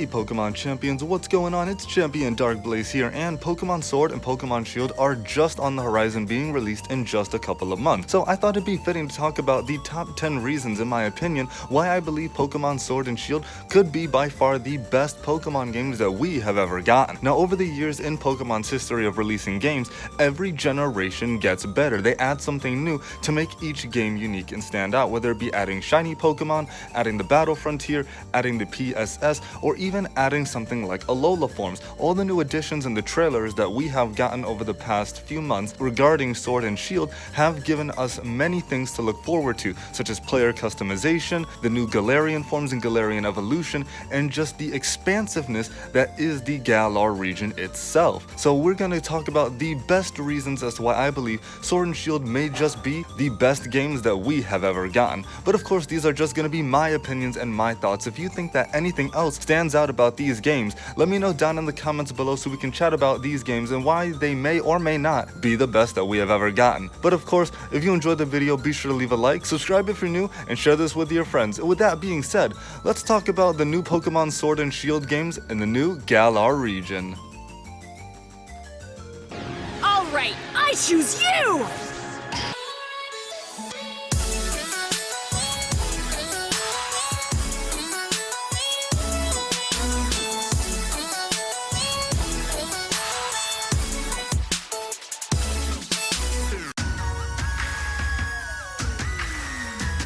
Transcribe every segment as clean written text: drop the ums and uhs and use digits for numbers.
Hey Pokemon champions, what's going on? It's Champion Dark Blaze here, and Pokemon Sword and Pokemon Shield are just on the horizon, being released in just a couple of months. So I thought it'd be fitting to talk about the top 10 reasons, in my opinion, why I believe Pokemon Sword and Shield could be by far the best Pokemon games that we have ever gotten. Now, over the years in Pokemon's history of releasing games, every generation gets better. They add something new to make each game unique and stand out, whether it be adding shiny Pokemon, adding the Battle Frontier, adding the PSS, or even adding something like Alola forms. All the new additions in the trailers that we have gotten over the past few months regarding Sword and Shield have given us many things to look forward to, such as player customization, the new Galarian forms and Galarian evolution, and just the expansiveness that is the Galar region itself. So we're going to talk about the best reasons as to why I believe Sword and Shield may just be the best games that we have ever gotten. But of course, these are just going to be my opinions and my thoughts. If you think that anything else stands out about these games, let me know down in the comments below so we can chat about these games and why they may or may not be the best that we have ever gotten. But of course, if you enjoyed the video, be sure to leave a like, subscribe if you're new, and share this with your friends. And with that being said, let's talk about the new Pokemon Sword and Shield games in the new Galar region. Alright, I choose you!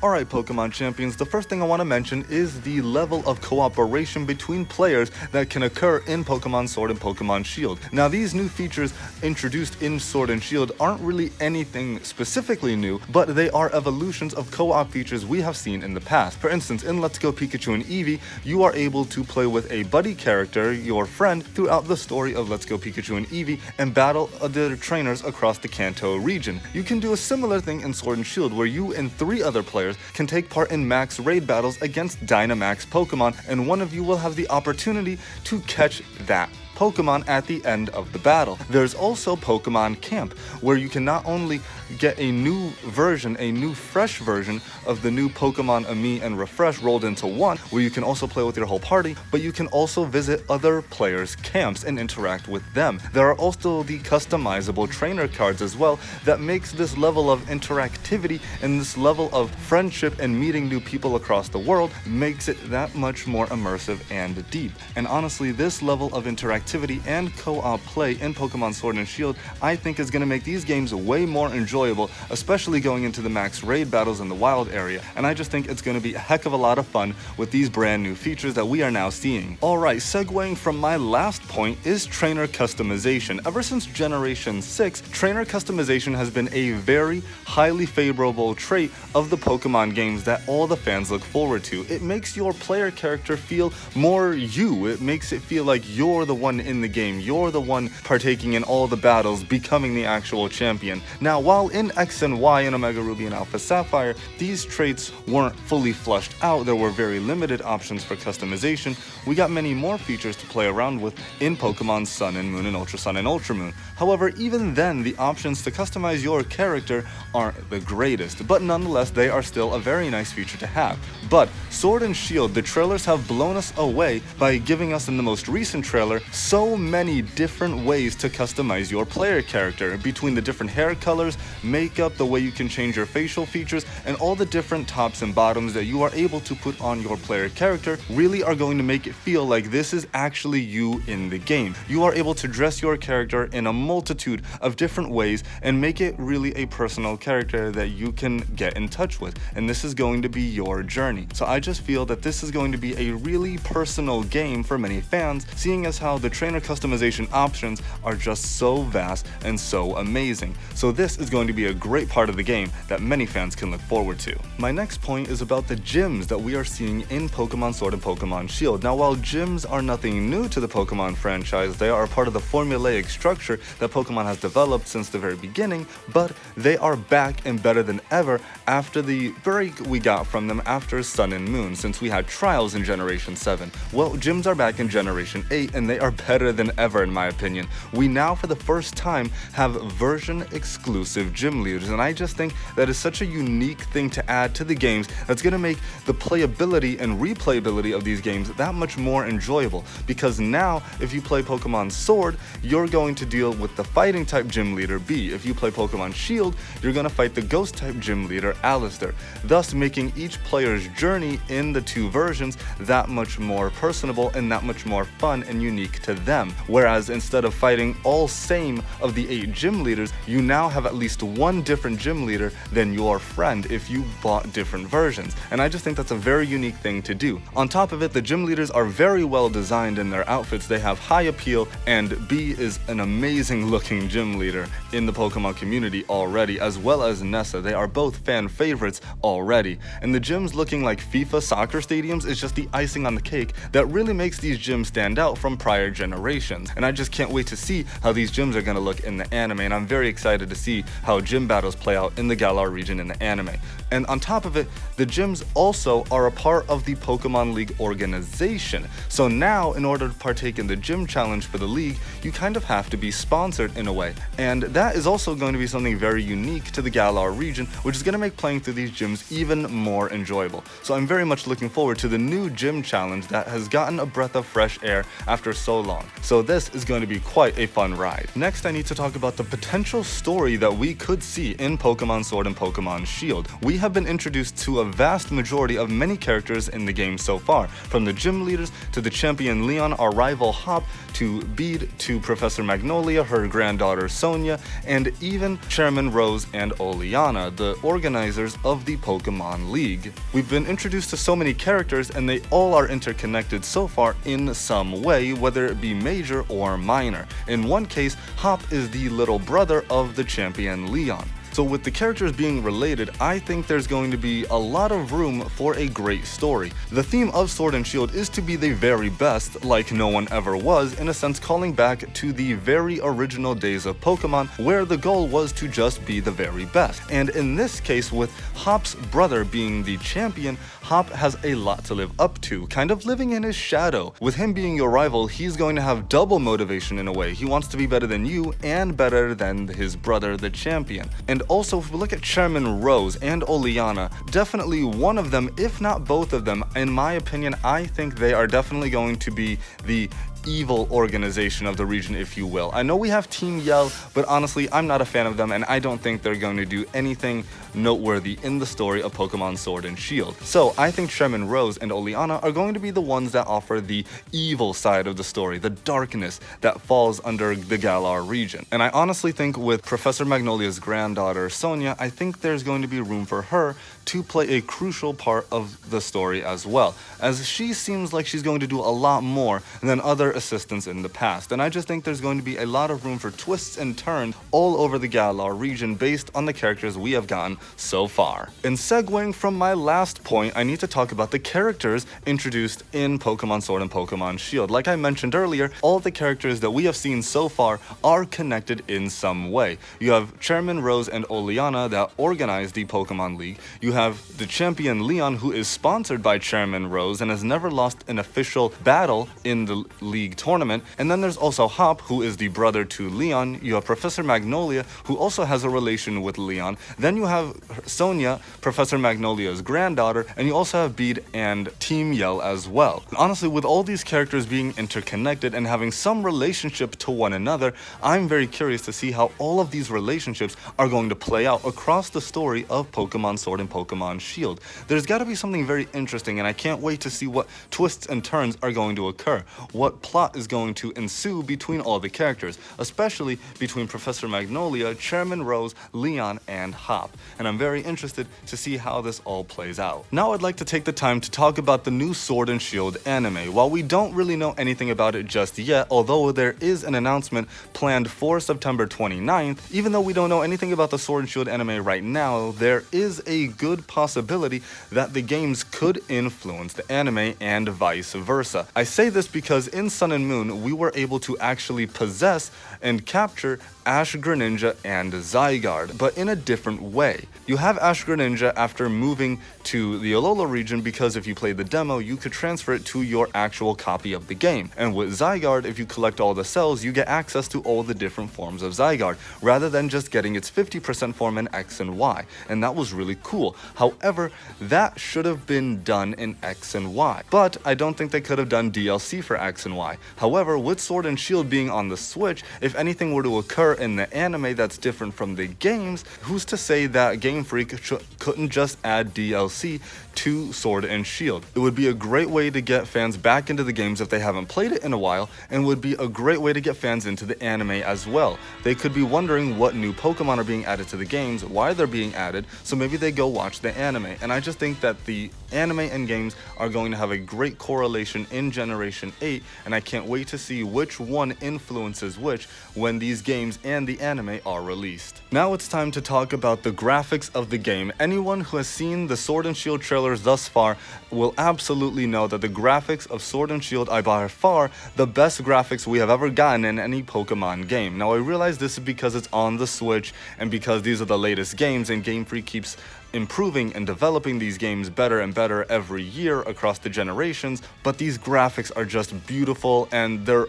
Alright Pokemon champions, the first thing I want to mention is the level of cooperation between players that can occur in Pokemon Sword and Pokemon Shield. Now, these new features introduced in Sword and Shield aren't really anything specifically new, but they are evolutions of co-op features we have seen in the past. For instance, in Let's Go Pikachu and Eevee, you are able to play with a buddy character, your friend, throughout the story of Let's Go Pikachu and Eevee and battle other trainers across the Kanto region. You can do a similar thing in Sword and Shield, where you and 3 other players can take part in max raid battles against Dynamax Pokemon, and one of you will have the opportunity to catch that Pokemon at the end of the battle. There's also Pokemon Camp, where you can not only get a new version, a new fresh version of the new Pokemon Ami and Refresh rolled into one, where you can also play with your whole party, but you can also visit other players' camps and interact with them. There are also the customizable trainer cards as well that makes this level of interactivity and this level of friendship and meeting new people across the world makes it that much more immersive and deep. And honestly, this level of interactivity and co-op play in Pokemon Sword and Shield, I think, is going to make these games way more enjoyable, especially going into the max raid battles in the wild area. And I just think it's going to be a heck of a lot of fun with these brand new features that we are now seeing. Alright, segueing from my last point is trainer customization. Ever since Generation 6, trainer customization has been a very highly favorable trait of the Pokemon games that all the fans look forward to. It makes your player character feel more you. It makes it feel like you're the one in the game. You're the one partaking in all the battles, becoming the actual champion. Now, while in X and Y and Omega Ruby and Alpha Sapphire, these traits weren't fully flushed out, there were very limited options for customization, we got many more features to play around with in Pokemon Sun and Moon and Ultra Sun and Ultra Moon. However, even then, the options to customize your character aren't the greatest, but nonetheless, they are still a very nice feature to have. But Sword and Shield, the trailers have blown us away by giving us in the most recent trailer so many different ways to customize your player character, between the different hair colors, makeup, the way you can change your facial features, and all the different tops and bottoms that you are able to put on your player character really are going to make it feel like this is actually you in the game. You are able to dress your character in a multitude of different ways and make it really a personal character that you can get in touch with, and this is going to be your journey. So I just feel that this is going to be a really personal game for many fans, seeing as how the trainer customization options are just so vast and so amazing. So this is going to be a great part of the game that many fans can look forward to. My next point is about the gyms that we are seeing in Pokemon Sword and Pokemon Shield. Now, while gyms are nothing new to the Pokemon franchise, they are a part of the formulaic structure that Pokemon has developed since the very beginning, but they are back and better than ever after the break we got from them after Sun and Moon, since we had trials in Generation 7. Well, gyms are back in Generation 8, and they are better than ever in my opinion. We now for the first time have version exclusive gym leaders, and I just think that is such a unique thing to add to the games that's going to make the playability and replayability of these games that much more enjoyable, because now if you play Pokemon Sword, you're going to deal with the fighting type gym leader B. If you play Pokemon Shield, you're going to fight the ghost type gym leader ALLISTER, thus making each player's journey in the two versions that much more personable and that much more fun and unique to them. Whereas instead of fighting all same of the 8 gym leaders, you now have at least one different gym leader than your friend if you bought different versions, and I just think that's a very unique thing to do. On top of it, the gym leaders are very well designed in their outfits. They have high appeal, and B is an amazing looking gym leader in the Pokemon community already, as well as Nessa. They are both fan favorites already, and the gyms looking like FIFA soccer stadiums is just the icing on the cake that really makes these gyms stand out from prior generations. And I just can't wait to see how these gyms are going to look in the anime, and I'm very excited to see how gym battles play out in the Galar region in the anime. And on top of it, the gyms also are a part of the Pokemon League organization. So now, in order to partake in the gym challenge for the league, you kind of have to be sponsored in a way. And that is also going to be something very unique to the Galar region, which is going to make playing through these gyms even more enjoyable. So I'm very much looking forward to the new gym challenge that has gotten a breath of fresh air after so long. So this is going to be quite a fun ride. Next, I need to talk about the potential story that we could see in Pokemon Sword and Pokemon Shield. We have been introduced to a vast majority of many characters in the game so far, from the gym leaders to the champion Leon, our rival Hop, to Bede, to Professor Magnolia, her granddaughter Sonia, and even Chairman Rose and Oleana, the organizers of the Pokemon League. We've been introduced to so many characters, and they all are interconnected so far in some way, whether it be major or minor. In one case, Hop is the little brother of the champion Leon. So with the characters being related, I think there's going to be a lot of room for a great story. The theme of Sword and Shield is to be the very best, like no one ever was, in a sense calling back to the very original days of Pokemon, where the goal was to just be the very best. And in this case, with Hop's brother being the champion, Hop has a lot to live up to, kind of living in his shadow. With him being your rival, he's going to have double motivation in a way. He wants to be better than you and better than his brother, the champion. And also, if we look at Chairman Rose and Oleana, definitely one of them, if not both of them, in my opinion, I think they are definitely going to be the evil organization of the region, if you will. I know we have Team Yell, but honestly, I'm not a fan of them, and I don't think they're going to do anything noteworthy in the story of Pokemon Sword and Shield. So I think Chairman Rose and Oleana are going to be the ones that offer the evil side of the story, the darkness that falls under the Galar region. And I honestly think with Professor Magnolia's granddaughter, Sonia, I think there's going to be room for her to play a crucial part of the story as well, as she seems like she's going to do a lot more than other assistants in the past. And I just think there's going to be a lot of room for twists and turns all over the Galar region based on the characters we have gotten so far. And segueing from my last point, I need to talk about the characters introduced in Pokemon Sword and Pokemon Shield. Like I mentioned earlier, all the characters that we have seen so far are connected in some way. You have Chairman Rose and Oleana that organize the Pokemon League. You have the champion Leon, who is sponsored by Chairman Rose and has never lost an official battle in the league tournament. And then there's also Hop, who is the brother to Leon. You have Professor Magnolia, who also has a relation with Leon. Then you have Sonia, Professor Magnolia's granddaughter, and you also have Bede and Team Yell as well. And honestly, with all these characters being interconnected and having some relationship to one another, I'm very curious to see how all of these relationships are going to play out across the story of Pokemon Sword and Pokemon Shield. There's got to be something very interesting, and I can't wait to see what twists and turns are going to occur, what plot is going to ensue between all the characters, especially between Professor Magnolia, Chairman Rose, Leon, and Hop. And I'm very interested to see how this all plays out. Now I'd like to take the time to talk about the new Sword and Shield anime. While we don't really know anything about it just yet, although there is an announcement planned for September 29th, even though we don't know anything about the Sword and Shield anime right now, there is a good possibility that the games could influence the anime and vice versa. I say this because in Sun and Moon, we were able to actually possess and capture Ash Greninja and Zygarde, but in a different way. You have Ash Greninja after moving to the Alola region because if you play the demo, you could transfer it to your actual copy of the game. And with Zygarde, if you collect all the cells, you get access to all the different forms of Zygarde, rather than just getting its 50% form in X and Y. And that was really cool. However, that should have been done in X and Y. But I don't think they could have done DLC for X and Y. However, with Sword and Shield being on the Switch, if anything were to occur in the anime that's different from the games, who's to say that Game Freak couldn't just add DLC to Sword and Shield? It would be a great way to get fans back into the games if they haven't played it in a while, and would be a great way to get fans into the anime as well. They could be wondering what new Pokemon are being added to the games, why they're being added, so maybe they go watch the anime. And I just think that the anime and games are going to have a great correlation in Generation 8, and I can't wait to see which one influences which when these games and the anime are released. Now it's time to talk about the graphics of the game. Anyone who has seen the Sword and Shield trailers thus far will absolutely know that the graphics of Sword and Shield are by far the best graphics we have ever gotten in any Pokemon game. Now I realize this is because it's on the Switch and because these are the latest games, and Game Freak keeps improving and developing these games better and better every year across the generations, but these graphics are just beautiful, and they're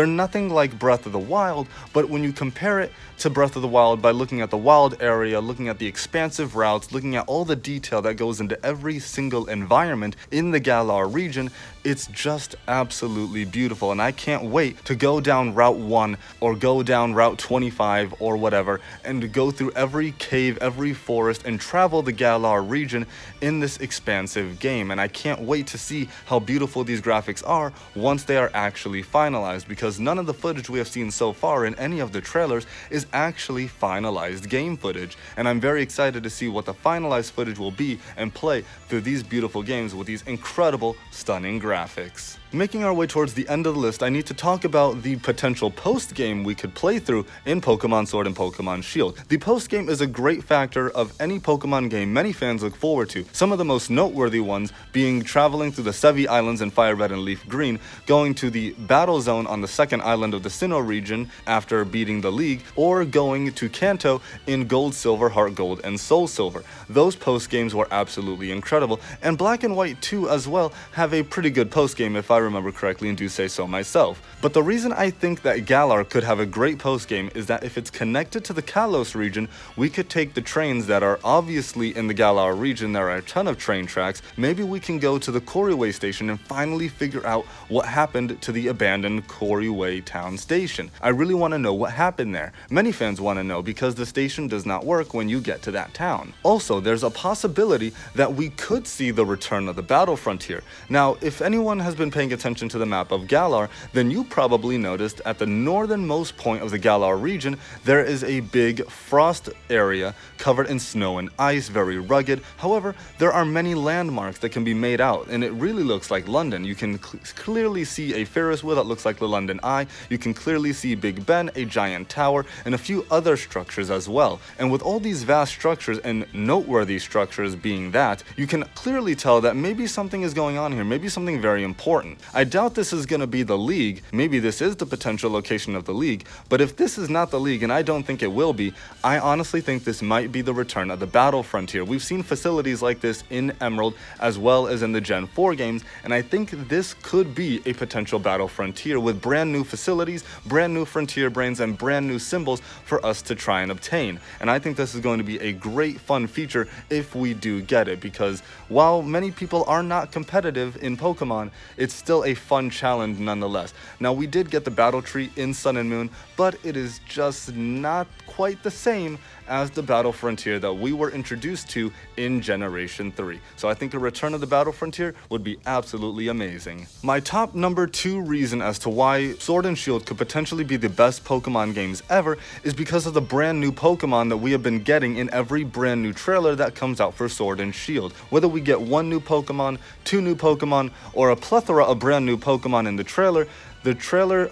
nothing like Breath of the Wild, but when you compare it to Breath of the Wild by looking at the wild area, looking at the expansive routes, looking at all the detail that goes into every single environment in the Galar region, it's just absolutely beautiful. And I can't wait to go down Route 1 or go down Route 25 or whatever, and to go through every cave, every forest, and travel the Galar region in this expansive game. And I can't wait to see how beautiful these graphics are once they are actually finalized, because none of the footage we have seen so far in any of the trailers is actually finalized game footage. And I'm very excited to see what the finalized footage will be and play through these beautiful games with these incredible, stunning graphics. Making our way towards the end of the list, I need to talk about the potential post-game we could play through in Pokemon Sword and Pokemon Shield. The post-game is a great factor of any Pokemon game many fans look forward to. Some of the most noteworthy ones being traveling through the Sevi Islands in Fire Red and Leaf Green, going to the Battle Zone on the second island of the Sinnoh region after beating the League, or going to Kanto in Gold, Silver, Heart Gold, and Soul Silver. Those post-games were absolutely incredible, and Black and White 2 as well have a pretty good post-game if I remember correctly and do say so myself. But the reason I think that Galar could have a great post-game is that if it's connected to the Kalos region, we could take the trains that are obviously in the Galar region. There are a ton of train tracks. Maybe we can go to the Koriway station and finally figure out what happened to the abandoned Koriway town station. I really want to know what happened there. Many fans want to know because the station does not work when you get to that town. Also, there's a possibility that we could see the return of the Battle Frontier. Now, if anyone has been paying attention to the map of Galar, then you probably noticed at the northernmost point of the Galar region, there is a big frost area covered in snow and ice, very rugged. However, there are many landmarks that can be made out, and it really looks like London. You can clearly see a Ferris wheel that looks like the London Eye. You can clearly see Big Ben, a giant tower, and a few other structures as well. And with all these vast structures and noteworthy structures being that, you can clearly tell that maybe something is going on here, maybe something very important. I doubt this is going to be the League. Maybe this is the potential location of the League, but if this is not the League, and I don't think it will be, I honestly think this might be the return of the Battle Frontier. We've seen facilities like this in Emerald as well as in the Gen 4 games, and I think this could be a potential Battle Frontier with brand new facilities, brand new Frontier Brains, and brand new symbols for us to try and obtain. And I think this is going to be a great fun feature if we do get it, because while many people are not competitive in Pokemon, it's still a fun challenge nonetheless. Now, we did get the Battle Tree in Sun and Moon, but it is just not quite the same as the Battle Frontier that we were introduced to in Generation 3. So I think a return of the Battle Frontier would be absolutely amazing. My top number 2 reason as to why Sword and Shield could potentially be the best Pokemon games ever is because of the brand new Pokemon that we have been getting in every brand new trailer that comes out for Sword and Shield. Whether we get 1 new Pokemon, 2 new Pokemon, or a plethora of brand new Pokemon in the trailer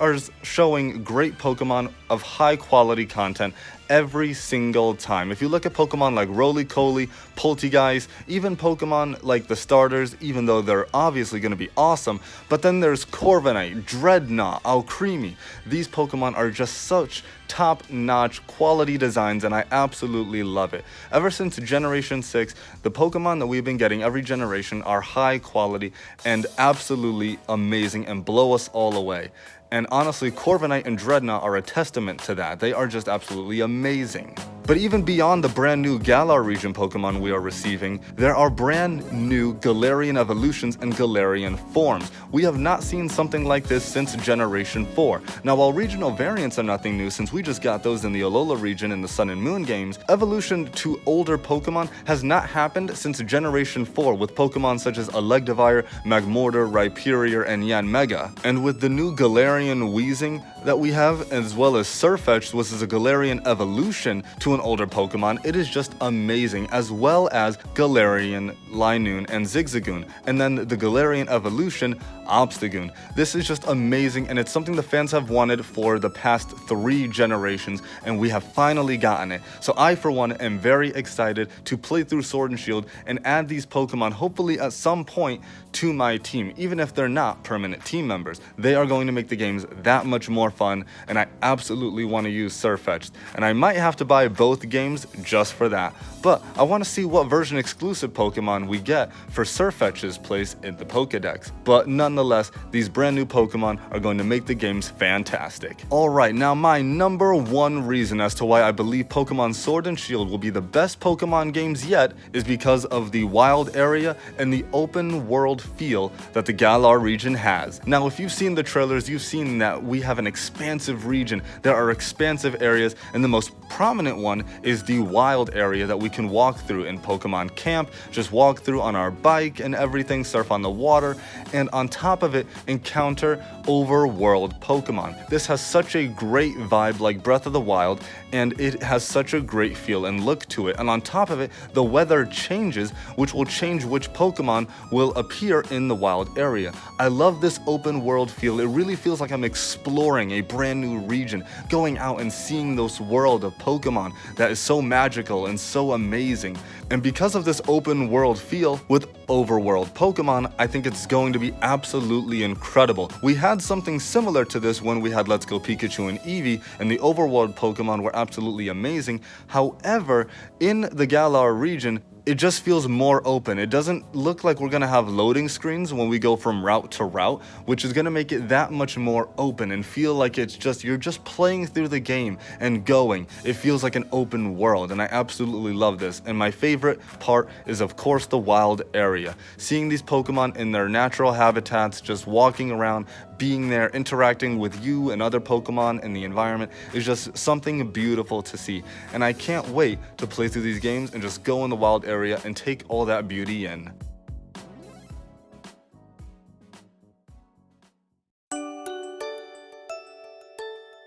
are showing great Pokemon of high quality content, every single time. If you look at Pokemon like Roly-Coly, Poltegeist, even Pokemon like the starters, even though they're obviously going to be awesome, but then there's Corviknight, Dreadnought, Alcremie. These Pokemon are just such top-notch quality designs, and I absolutely love it. Ever since Generation 6, the Pokemon that we've been getting every generation are high quality and absolutely amazing and blow us all away. And honestly, Corviknight and Dreadnought are a testament to that. They are just absolutely amazing. But even beyond the brand new Galar region Pokemon we are receiving, there are brand new Galarian evolutions and Galarian forms. We have not seen something like this since Generation 4. Now, while regional variants are nothing new since we just got those in the Alola region in the Sun and Moon games, evolution to older Pokemon has not happened since Generation 4 with Pokemon such as Electivire, Magmortar, Rhyperior, and Yanmega. And with the new Galarian WEEZING that we have, as well as sirfetch'd, which is a Galarian evolution to an older Pokemon, it is just amazing, as well as Galarian Linoone and Zigzagoon, and then the Galarian evolution Obstagoon. This is just amazing, and it's something the fans have wanted for the past 3 generations, and we have finally gotten it. So I, for one, am very excited to play through Sword and Shield and add these Pokemon, hopefully at some point, to my team. Even if they're not permanent team members, they are going to make the games that much more fun, and I absolutely want to use sirfetch'd, and I might have to buy both games just for that. But I want to see what version exclusive Pokemon we get for sirfetch'd's place in the Pokedex. But nonetheless, these brand new Pokemon are going to make the games fantastic. Alright, now my number 1 reason as to why I believe Pokemon Sword and Shield will be the best Pokemon games yet is because of the wild area and the open world feel that the Galar region has. Now, if you've seen the trailers, you've seen that we have an expansive region. There are expansive areas, and the most prominent one is the wild area that we can walk through in Pokemon Camp, just walk through on our bike and everything, surf on the water, and on top of it, encounter overworld Pokemon. This has such a great vibe like Breath of the Wild, and it has such a great feel and look to it. And on top of it, the weather changes, which will change which Pokemon will appear in the wild area. I love this open world feel. It really feels like I'm exploring a brand new region, going out and seeing this world of Pokemon that is so magical and so amazing. And because of this open world feel with overworld Pokemon, I think it's going to be absolutely incredible. We had something similar to this when we had Let's Go Pikachu and Eevee, and the overworld Pokemon were absolutely amazing. However, in the Galar region, it just feels more open. It doesn't look like we're gonna have loading screens when we go from route to route, which is gonna make it that much more open and feel like it's just, you're just playing through the game and going. It feels like an open world, and I absolutely love this. And my favorite part is, of course, the wild area. Seeing these Pokemon in their natural habitats, just walking around, being there, interacting with you and other Pokemon in the environment is just something beautiful to see. And I can't wait to play through these games and just go in the wild area and take all that beauty in.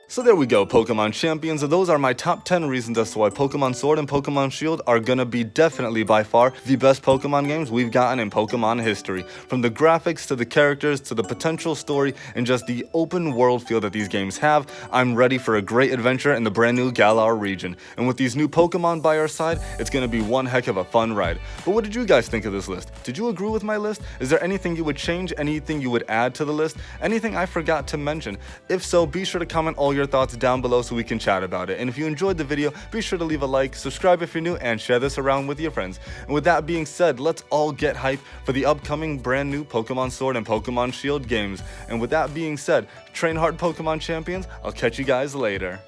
So there we go, Pokemon Champions. Those are my top 10 reasons as to why Pokemon Sword and Pokemon Shield are gonna be definitely by far the best Pokemon games we've gotten in Pokemon history. From the graphics to the characters to the potential story and just the open world feel that these games have, I'm ready for a great adventure in the brand new Galar region. And with these new Pokemon by our side, it's gonna be one heck of a fun ride. But what did you guys think of this list? Did you agree with my list? Is there anything you would change? Anything you would add to the list? Anything I forgot to mention? If so, be sure to comment all your thoughts down below so we can chat about it. And if you enjoyed the video, be sure to leave a like, subscribe if you're new, and share this around with your friends. And with that being said, let's all get hyped for the upcoming brand new Pokemon Sword and Pokemon Shield games. And with that being said, train hard, Pokemon Champions. I'll catch you guys later.